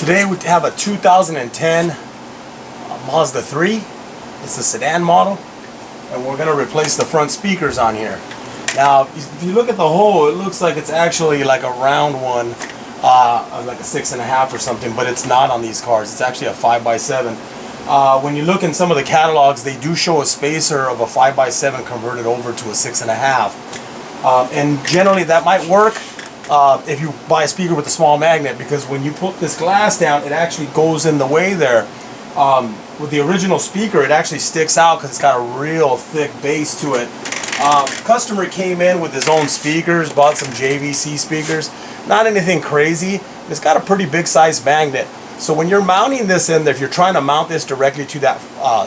Today we have a 2010 Mazda 3. It's a sedan model, and we're going to replace the front speakers on here. Now, if you look at the hole, it looks like it's actually like a round one, like a 6.5 or something, but it's not on these cars. It's actually a 5x7. When you look in some of the catalogs, they do show a spacer of a 5x7 converted over to a 6.5. And generally that might work if you buy a speaker with a small magnet, because when you put this glass down, it actually goes in the way there. With the original speaker, it actually sticks out because it's got a real thick base to it. Customer came in with his own speakers, bought some JVC speakers, not anything crazy. It's got a pretty big size magnet. So when you're mounting this in there, if you're trying to mount this directly to that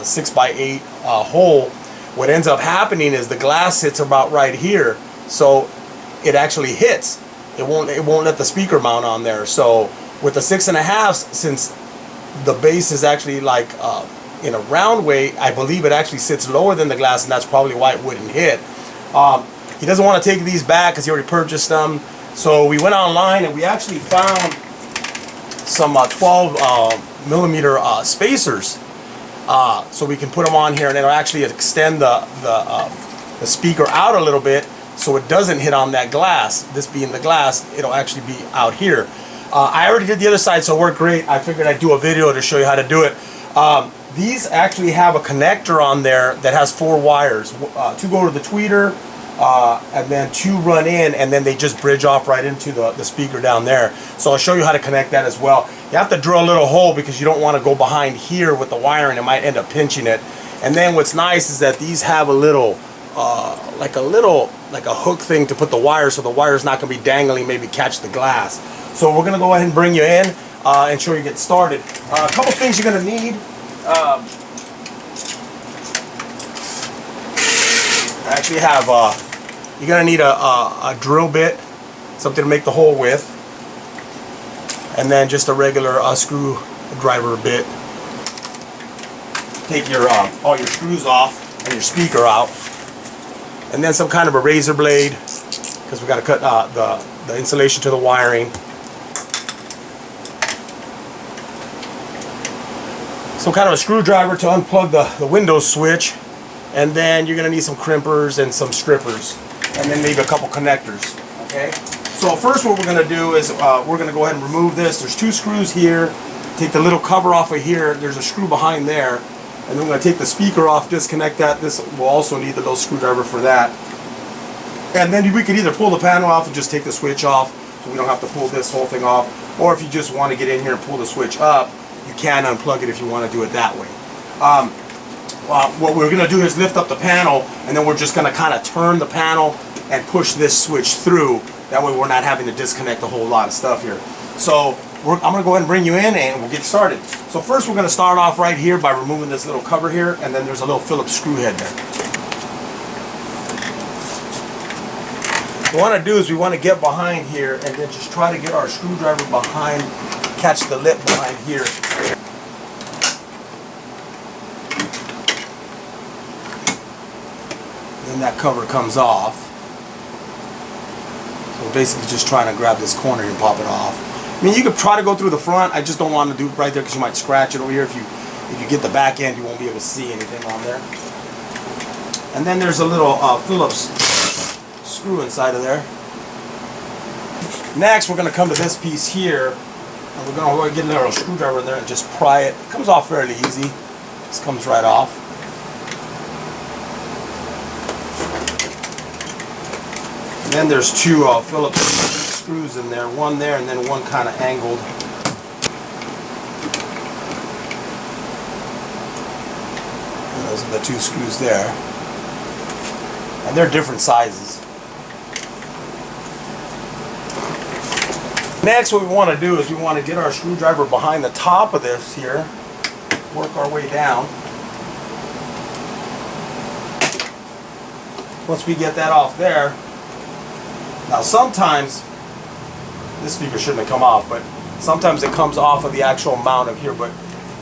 6x8 hole, what ends up happening is the glass sits about right here, so it actually hits. It won't let the speaker mount on there. So with the 6.5, since the base is actually like in a round way, I believe it actually sits lower than the glass, and that's probably why it wouldn't hit. He doesn't want to take these back because he already purchased them. So we went online and we actually found some 12 millimeter spacers. So we can put them on here, and it'll actually extend the speaker out a little bit so it doesn't hit on that glass. This being the glass, it'll actually be out here. I already did the other side, so it worked great. I figured I'd do a video to show you how to do it. These actually have a connector on there that has 4 wires. 2 go to the tweeter, and then 2 run in, and then they just bridge off right into the speaker down there. So I'll show you how to connect that as well. You have to drill a little hole because you don't want to go behind here with the wire, and it might end up pinching it. And then what's nice is that these have a little like a hook thing to put the wire, so the wire's not going to be dangling, maybe catch the glass. So we're going to go ahead and bring you in and show you get started. A couple things you're going to need. Actually have you're going to need a drill bit, something to make the hole with, and then just a regular screwdriver bit. Take your all your screws off and your speaker out, and then some kind of a razor blade, because we got to cut the insulation to the wiring. Some kind of a screwdriver to unplug the Windows switch, and then you're going to need some crimpers and some strippers, and then maybe a couple connectors. Okay. So first, what we're going to do is we're going to go ahead and remove this. There's 2 screws here. Take the little cover off of here. There's a screw behind there. And then we're going to take the speaker off, disconnect that. This will also need the little screwdriver for that. And then we could either pull the panel off and just take the switch off, so we don't have to pull this whole thing off. Or if you just want to get in here and pull the switch up, you can unplug it if you want to do it that way. What we're going to do is lift up the panel, and then we're just going to kind of turn the panel and push this switch through. That way we're not having to disconnect a whole lot of stuff here. So I'm going to go ahead and bring you in, and we'll get started. So first we're going to start off right here by removing this little cover here, and then there's a little Phillips screw head there. What we want to do is we want to get behind here and then just try to get our screwdriver behind, catch the lip behind here. Then that cover comes off. So we're basically just trying to grab this corner and pop it off. I mean, you could try to go through the front. I just don't want to do it right there because you might scratch it over here. If you get the back end, you won't be able to see anything on there. And then there's a little Phillips screw inside of there. Next, we're going to come to this piece here, and we're going to get a little screwdriver in there and just pry it. It comes off fairly easy. This comes right off. And then there's 2 Phillips screws in there, one there and then one kind of angled. And those are the 2 screws there. And they're different sizes. Next, what we want to do is we want to get our screwdriver behind the top of this here, work our way down. Once we get that off there, now sometimes, this speaker shouldn't have come off, but sometimes it comes off of the actual mount of here, but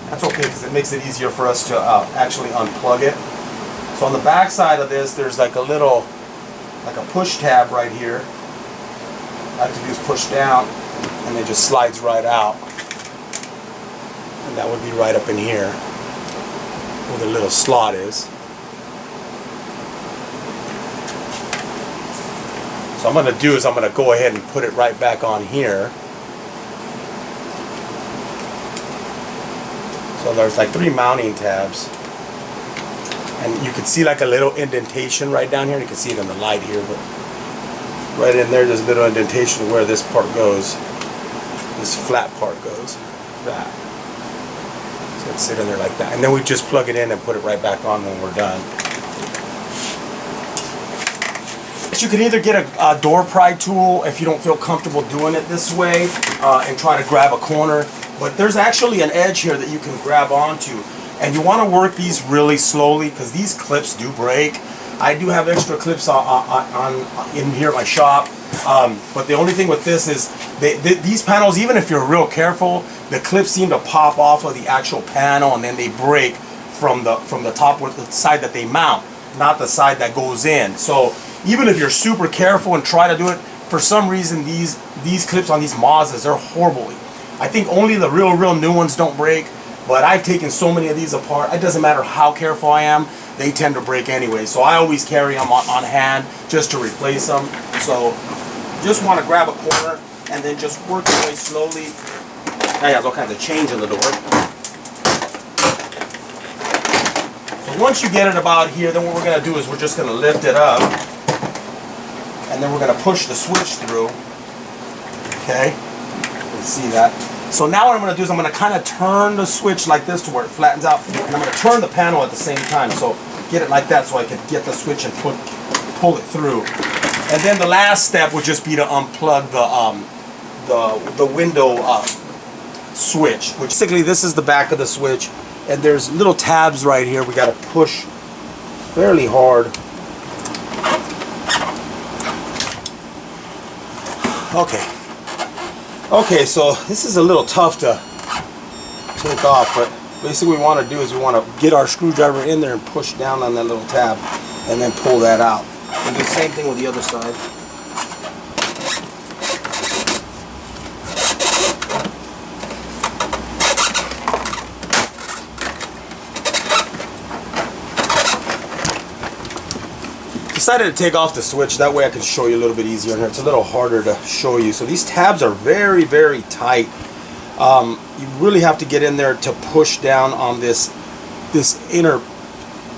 that's okay because it makes it easier for us to actually unplug it. So on the back side of this, there's like a little, like a push tab right here. All I have to do is push down, and it just slides right out. And that would be right up in here where the little slot is. So I'm going to do is I'm going to go ahead and put it right back on here. So there's like 3 mounting tabs. And you can see like a little indentation right down here. You can see it in the light here, but right in there's a little indentation where this part goes. This flat part goes. That. So it's sitting there like that. And then we just plug it in and put it right back on when we're done. You can either get a door pry tool if you don't feel comfortable doing it this way and try to grab a corner. But there's actually an edge here that you can grab onto. And you want to work these really slowly because these clips do break. I do have extra clips in here at my shop. But the only thing with this is these panels, even if you're real careful, the clips seem to pop off of the actual panel and then they break from the top with the side that they mount, not the side that goes in. So even if you're super careful and try to do it, for some reason these clips on these Mazdas, they're horrible. I think only the real new ones don't break, but I've taken so many of these apart. It doesn't matter how careful I am, they tend to break anyway. So I always carry them on hand just to replace them. So just want to grab a corner and then just work your way slowly. Now he has all kinds of change in the door. So once you get it about here, then what we're going to do is we're just going to lift it up. And then we're going to push the switch through. Okay, you can see that. So now what I'm going to do is I'm going to kind of turn the switch like this to where it flattens out. And I'm going to turn the panel at the same time. So get it like that so I can get the switch and pull it through. And then the last step would just be to unplug the window switch. Which basically this is the back of the switch. And there's little tabs right here. We got to push fairly hard. Okay, so this is a little tough to take off, but basically what we want to do is we want to get our screwdriver in there and push down on that little tab and then pull that out. And do the same thing with the other side. Decided to take off the switch, that way I can show you a little bit easier in here. It's a little harder to show you. So these tabs are very, very tight. You really have to get in there to push down on this inner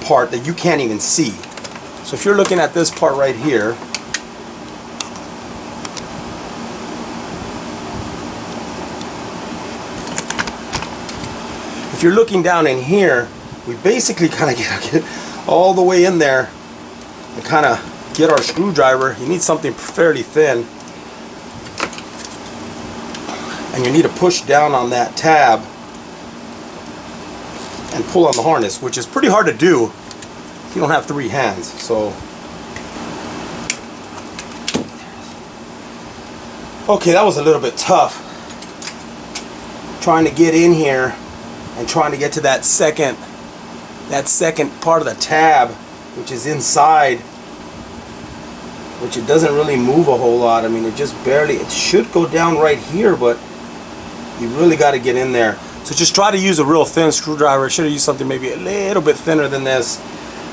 part that you can't even see. So if you're looking at this part right here, if you're looking down in here, we basically kind of get all the way in there and kind of get our screwdriver. You need something fairly thin, and you need to push down on that tab and pull on the harness, which is pretty hard to do if you don't have 3 hands. So okay, that was a little bit tough trying to get in here and trying to get to that second part of the tab, which is inside, which it doesn't really move a whole lot. I mean, it just barely, it should go down right here, but you really got to get in there. So just try to use a real thin screwdriver. I should have used something maybe a little bit thinner than this,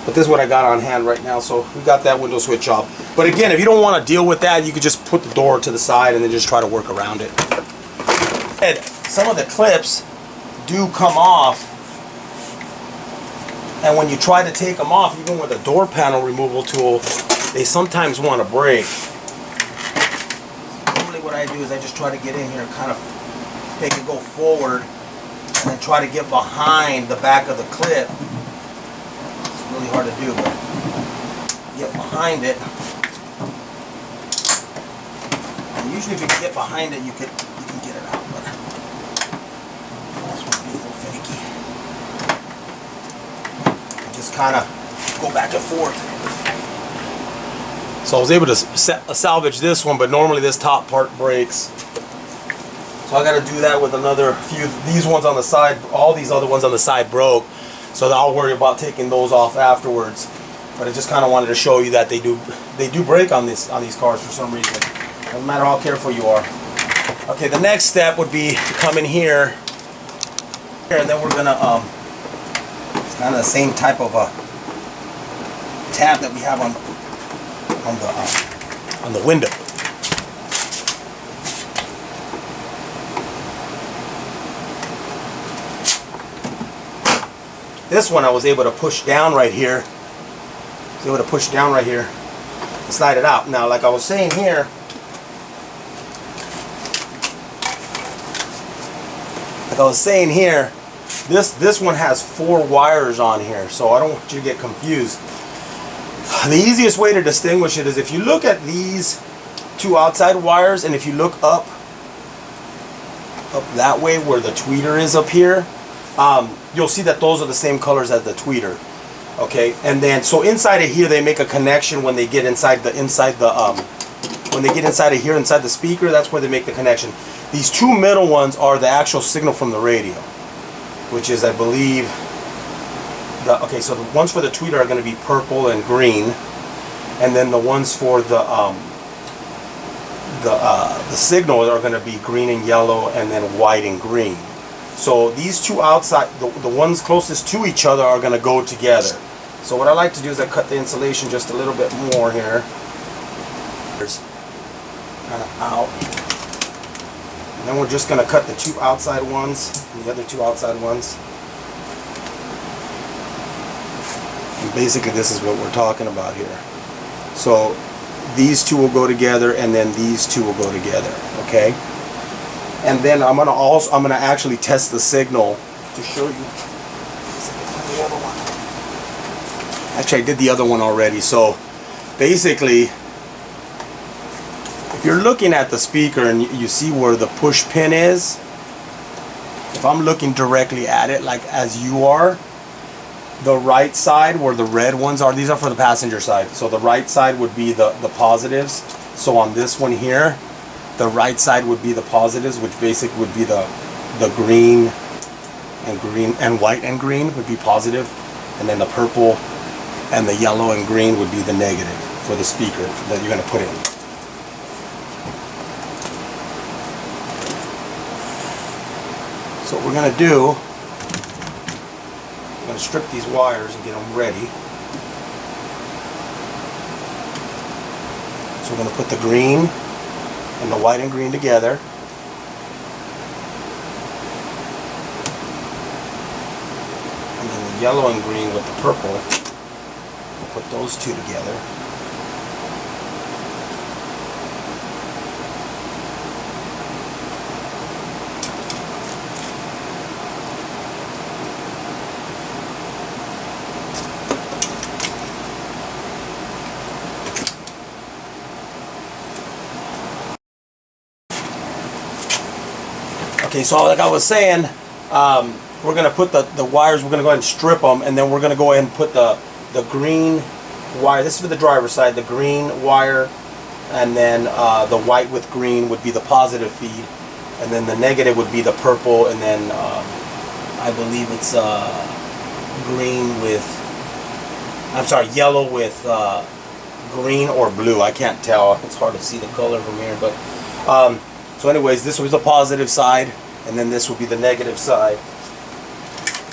but this is what I got on hand right now. So we got that window switch off. But again, if you don't want to deal with that, you could just put the door to the side and then just try to work around it. And some of the clips do come off, and when you try to take them off, even with a door panel removal tool, they sometimes want to break. Normally what I do is I just try to get in here and kind of make it go forward and then try to get behind the back of the clip. It's really hard to do, but get behind it. And usually if you can get behind it, you can get it out, but this one be a little finicky. Just kind of go back and forth. So I was able to salvage this one, but normally this top part breaks. So I got to do that with another few. These ones on the side, all these other ones on the side broke, so I'll worry about taking those off afterwards. But I just kind of wanted to show you that they do break on these cars for some reason, no matter how careful you are. Okay, the next step would be to come in here here, and then we're gonna it's kind of the same type of tab that we have on the window. This one I was able to push down right here. And slide it out. Now, like I was saying here, this one has 4 wires on here, so I don't want you to get confused. The easiest way to distinguish it is if you look at these 2 outside wires, and if you look up that way where the tweeter is up here, you'll see that those are the same colors as the tweeter. Okay, and then so inside of here they make a connection when they get inside of here inside the speaker. That's where they make the connection. These 2 middle ones are the actual signal from the radio, which is, I believe, okay, so the ones for the tweeter are going to be purple and green, and then the ones for the signal are going to be green and yellow, and then white and green. So these 2 outside, the ones closest to each other, are going to go together. So what I like to do is I cut the insulation just a little bit more here. Kind of out. And then we're just going to cut the 2 outside ones, and the other 2 outside ones. And basically this is what we're talking about here. So these 2 will go together, and then these 2 will go together, okay? And then I'm gonna actually test the signal to show you. Actually, I did the other one already. So basically, if you're looking at the speaker and you see where the push pin is, if I'm looking directly at it, like as you are, the right side where the red ones are, these are for the passenger side. So the right side would be the positives. So on this one here, the right side would be the positives, which basically would be the green and white and green would be positive, and then the purple and the yellow and green would be the negative for the speaker that you're going to put in. So what we're going to do, we're going to strip these wires and get them ready. So we're going to put the green and the white and green together. And then the yellow and green with the purple. We'll put those 2 together. Okay, so like I was saying, we're going to put the wires, we're going to go ahead and strip them, and then we're going to go ahead and put the green wire, this is for the driver's side, the green wire, and then the white with green would be the positive feed, and then the negative would be the purple, and then I believe it's yellow with green or blue. I can't tell, it's hard to see the color from here, but so anyways, this was the positive side, and then this will be the negative side.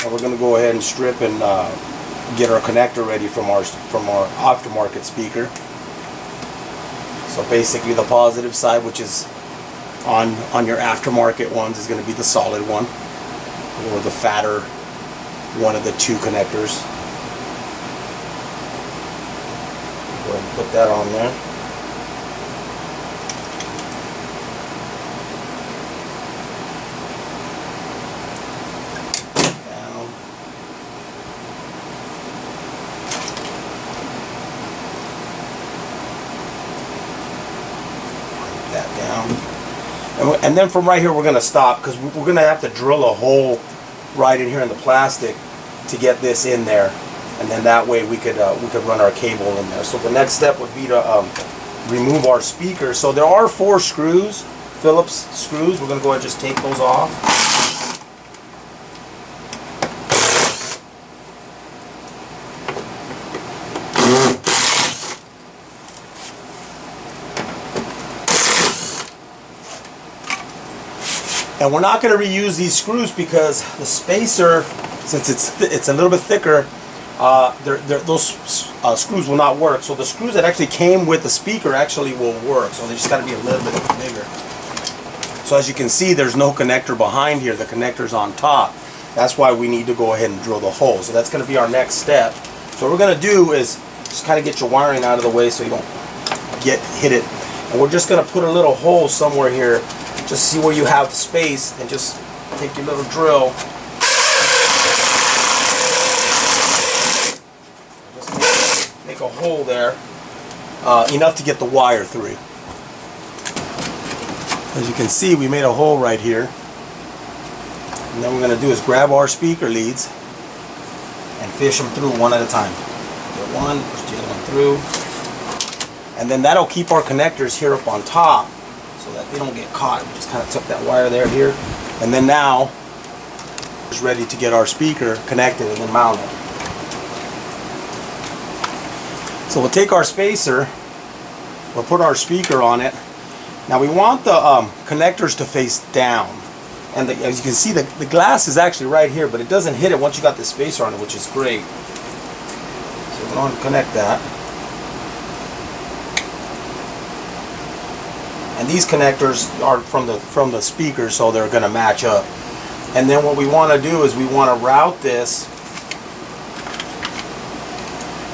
And we're going to go ahead and strip and get our connector ready from our aftermarket speaker. So basically the positive side, which is on your aftermarket ones, is going to be the solid one, or the fatter one of the 2 connectors. Go ahead and put that on there. And then from right here we're going to stop, because we're going to have to drill a hole right in here in the plastic to get this in there, and then that way we could run our cable in there. So the next step would be to remove our speaker. So there are 4 screws, Phillips screws. We're going to go ahead and just take those off. And we're not going to reuse these screws because the spacer, since it's a little bit thicker, those screws will not work. So the screws that actually came with the speaker actually will work. So they just got to be a little bit bigger. So as you can see, there's no connector behind here. The connector's on top. That's why we need to go ahead and drill the hole. So that's going to be our next step. So what we're going to do is just kind of get your wiring out of the way so you don't hit it. And we're just going to put a little hole somewhere here. Just see where you have space and just take your little drill. Just make a hole there, enough to get the wire through. As you can see, we made a hole right here. And then what we're going to do is grab our speaker leads and fish them through one at a time. Get one, push the other one through. And then that'll keep our connectors here up on top so that they don't get caught. We just kind of took that wire there here. And then now, it's ready to get our speaker connected and then mounted. So we'll take our spacer, we'll put our speaker on it. Now we want the connectors to face down. And as you can see, the glass is actually right here, but it doesn't hit it once you got the spacer on it, which is great. So we're going to connect that. And these connectors are from the speaker, so they're going to match up. And then what we want to do is we want to route this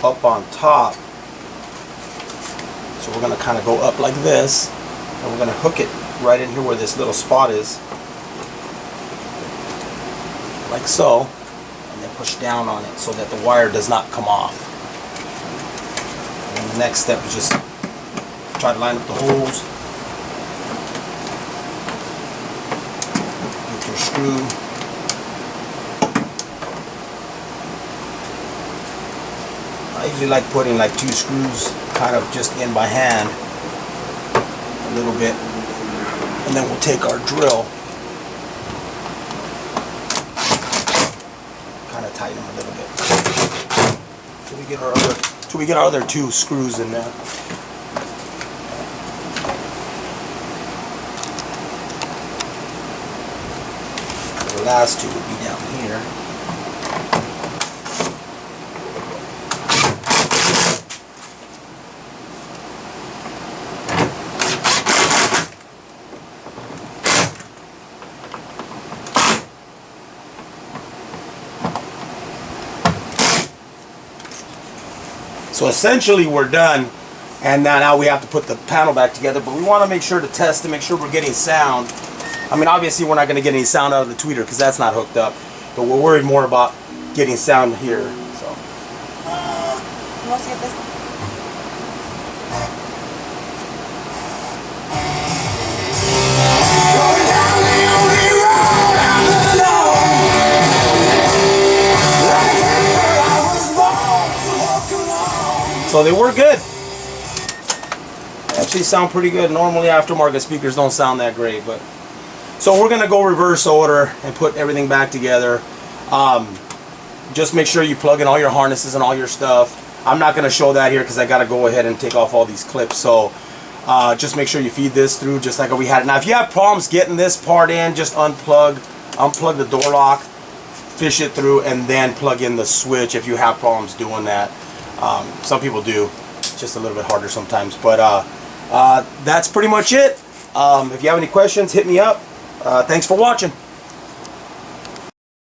up on top. So we're going to kind of go up like this, and we're going to hook it right in here where this little spot is, like so, and then push down on it so that the wire does not come off. And then the next step is just try to line up the holes. Get your screw. I usually like putting like 2 screws kind of just in by hand a little bit, and then we'll take our drill, kind of tighten them a little bit till we get our other 2 screws in there. The last 2 would be down here. So essentially we're done, and now we have to put the panel back together, but we want to make sure to test to make sure we're getting sound. I mean, obviously we're not going to get any sound out of the tweeter because that's not hooked up, but we're worried more about getting sound here. So. You want to get this one? So they work good. They actually sound pretty good. Normally aftermarket speakers don't sound that great, but so we're gonna go reverse order and put everything back together. Just make sure you plug in all your harnesses and all your stuff. I'm not gonna show that here because I gotta go ahead and take off all these clips. So just make sure you feed this through just like we had it. Now if you have problems getting this part in, just unplug the door lock, fish it through, and then plug in the switch if you have problems doing that. Some people do. It's just a little bit harder sometimes, but that's pretty much it. If you have any questions, hit me up. Thanks for watching.